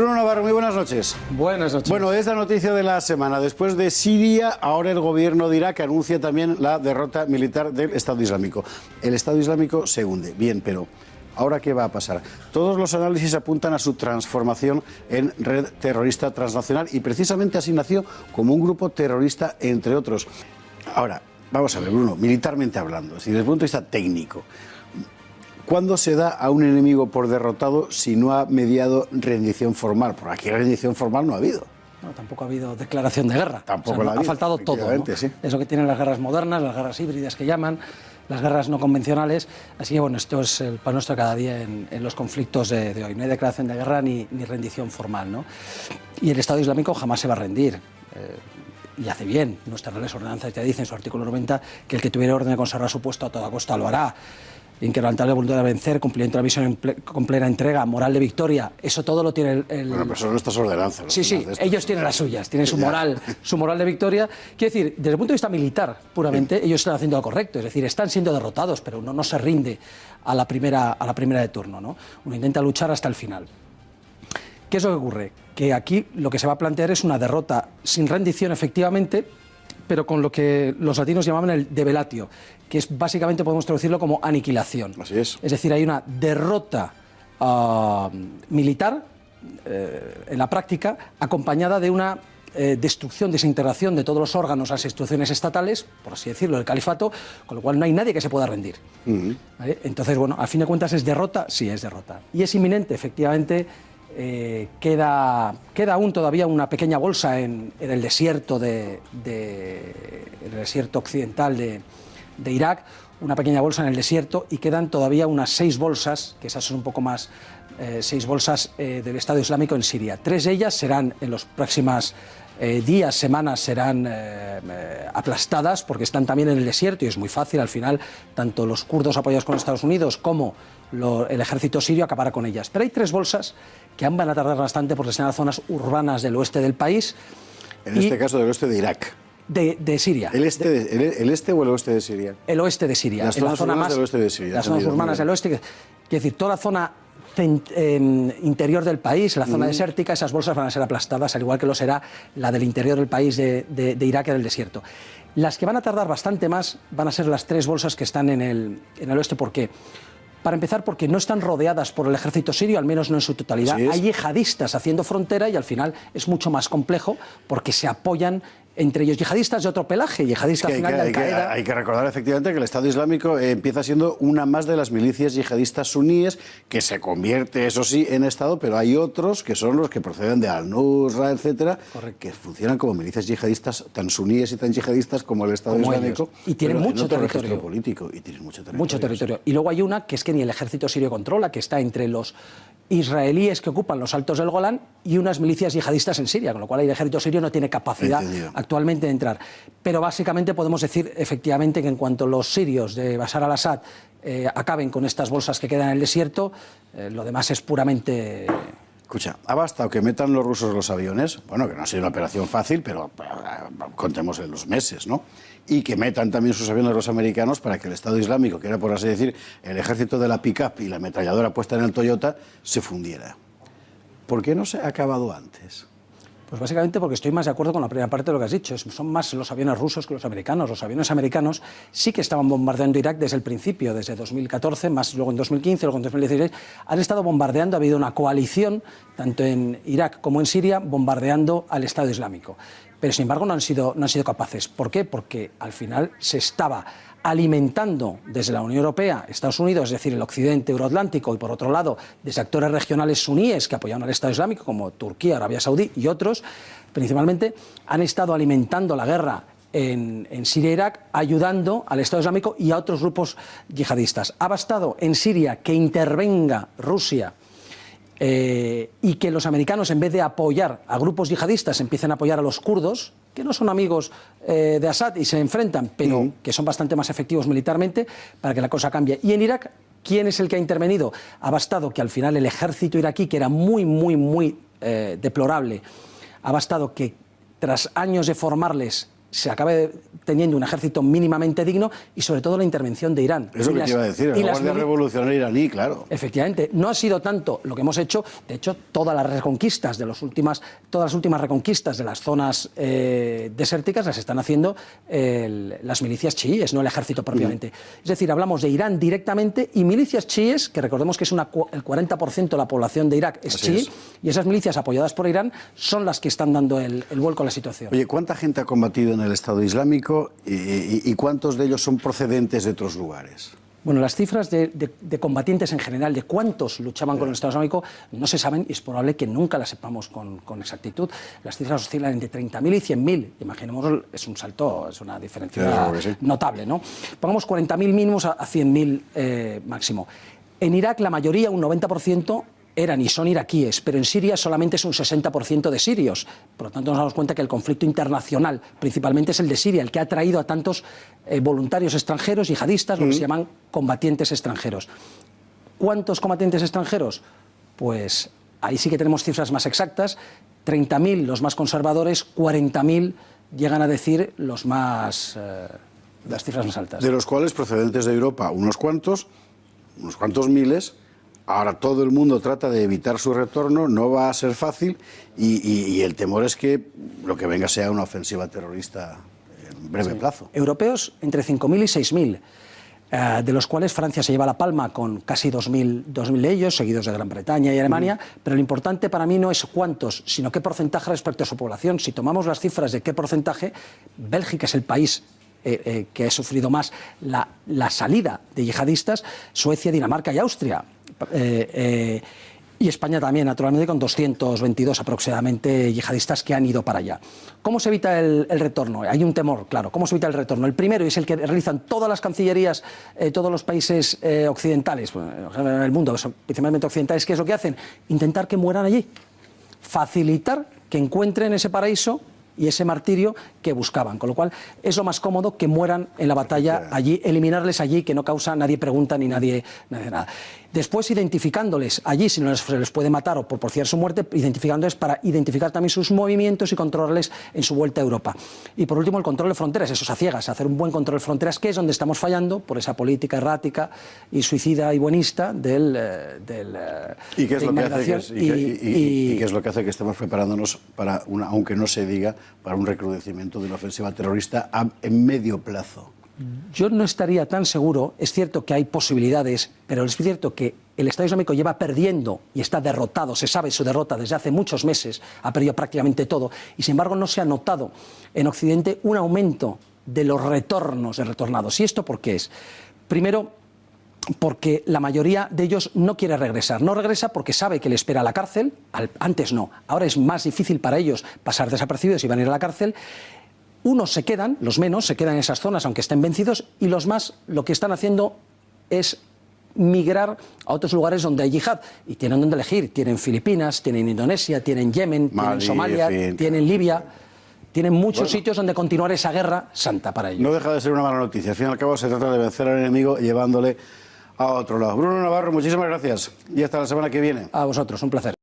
Bruno Navarro, muy buenas noches. Buenas noches. Bueno, es la noticia de la semana. Después de Siria, ahora el gobierno de Irak anuncia también la derrota militar del Estado Islámico. El Estado Islámico se hunde. Bien, pero ¿ahora qué va a pasar? Todos los análisis apuntan a su transformación en red terrorista transnacional y precisamente así nació como un grupo terrorista, entre otros. Ahora, vamos a ver, Bruno, militarmente hablando, es decir, desde el punto de vista técnico, ¿cuándo se da a un enemigo por derrotado si no ha mediado rendición formal? Porque aquí rendición formal no ha habido. No, tampoco ha habido declaración de guerra. Tampoco o sea, la ha habido, ha faltado todo, ¿no? Sí. Es lo que tienen las guerras modernas, las guerras híbridas que llaman, las guerras no convencionales. Así que bueno, esto es el pan nuestro cada día en los conflictos de hoy. No hay declaración de guerra ni rendición formal, ¿no? Y el Estado Islámico jamás se va a rendir. Y hace bien. Nuestras reales ordenanzas ya dicen en su artículo 90 que el que tuviera orden de conservar su puesto a toda costa lo hará. Inquebrantable voluntad de vencer, cumplimiento de la misión con plena entrega, moral de victoria, eso todo lo tiene el... Bueno, pero son nuestras ordenanzas. Sí, ellos tienen las suyas, tienen su moral de victoria. Quiero decir, desde el punto de vista militar, puramente, ellos están haciendo lo correcto, es decir, están siendo derrotados, pero uno no se rinde a la primera de turno, ¿no? Uno intenta luchar hasta el final. ¿Qué es lo que ocurre? Que aquí lo que se va a plantear es una derrota sin rendición, efectivamente, pero con lo que los latinos llamaban el develatio, que es básicamente, podemos traducirlo como aniquilación. Así es. Es decir, hay una derrota militar en la práctica, acompañada de una destrucción, desintegración de todos los órganos, las instituciones estatales, por así decirlo, del califato, con lo cual no hay nadie que se pueda rendir. ¿Vale? Entonces, bueno, a fin de cuentas, ¿es derrota? Sí, es derrota. Y es inminente, efectivamente. Queda aún todavía una pequeña bolsa en el desierto el desierto occidental de Irak, una pequeña bolsa en el desierto, y quedan todavía unas 6 bolsas, que esas son un poco más, 6 bolsas del Estado Islámico en Siria. 3 de ellas serán en los próximos días, semanas, serán aplastadas porque están también en el desierto y es muy fácil, al final, tanto los kurdos apoyados con Estados Unidos como el ejército sirio acabará con ellas. Pero hay 3 bolsas que aún van a tardar bastante porque están en las zonas urbanas del oeste del país. En este caso del oeste de Irak. De Siria. ¿El este o el oeste de Siria? El oeste de Siria. Las zonas urbanas del oeste de Siria. Las zonas urbanas del oeste. Quiere decir, toda la zona interior del país, la zona desértica, esas bolsas van a ser aplastadas, al igual que lo será la del interior del país de Irak, en el desierto. Las que van a tardar bastante más van a ser las 3 bolsas que están en el oeste. ¿Por qué? Para empezar, porque no están rodeadas por el ejército sirio, al menos no en su totalidad. Hay yihadistas haciendo frontera y al final es mucho más complejo porque se apoyan entre ellos, yihadistas de otro pelaje, yihadistas final de Al-Qaeda. Hay que recordar efectivamente que el Estado Islámico empieza siendo una más de las milicias yihadistas suníes, que se convierte, eso sí, en Estado, pero hay otros que son los que proceden de Al-Nusra, etcétera, que funcionan como milicias yihadistas tan suníes y tan yihadistas como el Estado Islámico. Y tienen mucho territorio. Político, y tienen mucho territorio. Mucho territorio. Y luego hay una que es que ni el ejército sirio controla, que está entre los israelíes que ocupan los altos del Golán y unas milicias yihadistas en Siria, con lo cual el ejército sirio no tiene capacidad actualmente de entrar. Pero básicamente podemos decir efectivamente que en cuanto los sirios de Bashar al-Assad acaben con estas bolsas que quedan en el desierto, lo demás es puramente... Escucha, ¿ha bastado que metan los rusos los aviones? Bueno, que no ha sido una operación fácil, pero contemos en los meses, ¿no? Y que metan también sus aviones los americanos para que el Estado Islámico, que era, por así decir, el ejército de la pick-up y la ametralladora puesta en el Toyota, se fundiera. ¿Por qué no se ha acabado antes? Pues básicamente porque estoy más de acuerdo con la primera parte de lo que has dicho. Son más los aviones rusos que los americanos. Los aviones americanos sí que estaban bombardeando Irak desde el principio, desde 2014, más luego en 2015, luego en 2016. Han estado bombardeando, ha habido una coalición, tanto en Irak como en Siria, bombardeando al Estado Islámico. Pero sin embargo no han sido capaces. ¿Por qué? Porque al final se estaba alimentando desde la Unión Europea, Estados Unidos, es decir, el occidente euroatlántico, y por otro lado, desde actores regionales suníes que apoyaban al Estado Islámico, como Turquía, Arabia Saudí y otros, principalmente, han estado alimentando la guerra en Siria e Irak, ayudando al Estado Islámico y a otros grupos yihadistas. Ha bastado en Siria que intervenga Rusia y que los americanos, en vez de apoyar a grupos yihadistas, empiecen a apoyar a los kurdos, que no son amigos de Assad y se enfrentan, pero que son bastante más efectivos militarmente, para que la cosa cambie. Y en Irak, ¿quién es el que ha intervenido? Ha bastado que al final el ejército iraquí, que era muy deplorable, ha bastado que tras años de formarles se acabe teniendo un ejército mínimamente digno y sobre todo la intervención de Irán. Eso que te iba a decir, la Guardia Revolucionaria iraní, claro. Efectivamente, no ha sido tanto lo que hemos hecho, de hecho, todas las reconquistas todas las últimas reconquistas de las zonas desérticas las están haciendo las milicias chiíes, no el ejército propiamente. Es decir, hablamos de Irán directamente y milicias chiíes, que recordemos que es el 40% de la población de Irak es chií, y esas milicias apoyadas por Irán son las que están dando el vuelco a la situación. Oye, ¿cuánta gente ha combatido en el Estado Islámico y cuántos de ellos son procedentes de otros lugares? Bueno, las cifras de combatientes en general, de cuántos luchaban con el Estado Islámico, no se saben y es probable que nunca las sepamos con exactitud. Las cifras oscilan entre 30.000 y 100.000. Imaginemos, es un salto, es una diferencia notable, ¿no? Pongamos 40.000 mínimos a 100.000 máximo. En Irak la mayoría, un 90%, eran y son iraquíes, pero en Siria solamente es un 60% de sirios. Por lo tanto, nos damos cuenta que el conflicto internacional principalmente es el de Siria, el que ha traído a tantos voluntarios extranjeros, yihadistas, lo que se llaman combatientes extranjeros. ¿Cuántos combatientes extranjeros? Pues ahí sí que tenemos cifras más exactas. 30.000 los más conservadores, 40.000 llegan a decir las cifras más altas. De los cuales procedentes de Europa unos cuantos miles. Ahora todo el mundo trata de evitar su retorno, no va a ser fácil y el temor es que lo que venga sea una ofensiva terrorista en breve plazo. Europeos entre 5.000 y 6.000, de los cuales Francia se lleva la palma con casi 2.000 de ellos, seguidos de Gran Bretaña y Alemania, pero lo importante para mí no es cuántos, sino qué porcentaje respecto a su población. Si tomamos las cifras de qué porcentaje, Bélgica es el país que ha sufrido más la salida de yihadistas, Suecia, Dinamarca y Austria. Y España también, naturalmente, con 222 aproximadamente yihadistas que han ido para allá. ¿Cómo se evita el retorno? Hay un temor, claro. ¿Cómo se evita el retorno? El primero, y es el que realizan todas las cancillerías, todos los países occidentales, en el mundo, principalmente occidentales, ¿qué es lo que hacen? Intentar que mueran allí. Facilitar que encuentren ese paraíso y ese martirio que buscaban, con lo cual es lo más cómodo que mueran en la batalla allí, eliminarles allí, que no causa, nadie pregunta ni nadie nada. Después, identificándoles allí, si no se les puede matar o propiciar su muerte, identificándoles para identificar también sus movimientos y controlarles en su vuelta a Europa. Y por último, el control de fronteras, eso es a ciegas, hacer un buen control de fronteras, que es donde estamos fallando por esa política errática y suicida y buenista ¿Y qué es lo que hace qué es lo que hace que estemos preparándonos para aunque no se diga, para un recrudecimiento de una ofensiva terrorista en medio plazo? Yo no estaría tan seguro. Es cierto que hay posibilidades, pero es cierto que el Estado Islámico lleva perdiendo y está derrotado, se sabe su derrota desde hace muchos meses, ha perdido prácticamente todo, y sin embargo no se ha notado en Occidente un aumento de los retornos de retornados. ¿Y esto por qué es? Primero, porque la mayoría de ellos no quiere regresar. No regresa porque sabe que le espera la cárcel. Antes no. Ahora es más difícil para ellos pasar desapercibidos y van a ir a la cárcel. Unos se quedan, los menos, se quedan en esas zonas aunque estén vencidos, y los más lo que están haciendo es migrar a otros lugares donde hay yihad y tienen donde elegir. Tienen Filipinas, tienen Indonesia, tienen Yemen, tienen Somalia, tienen Libia. Tienen muchos sitios donde continuar esa guerra santa para ellos. No deja de ser una mala noticia. Al fin y al cabo se trata de vencer al enemigo llevándole a otro lado. Bruno Navarro, muchísimas gracias y hasta la semana que viene. A vosotros, un placer.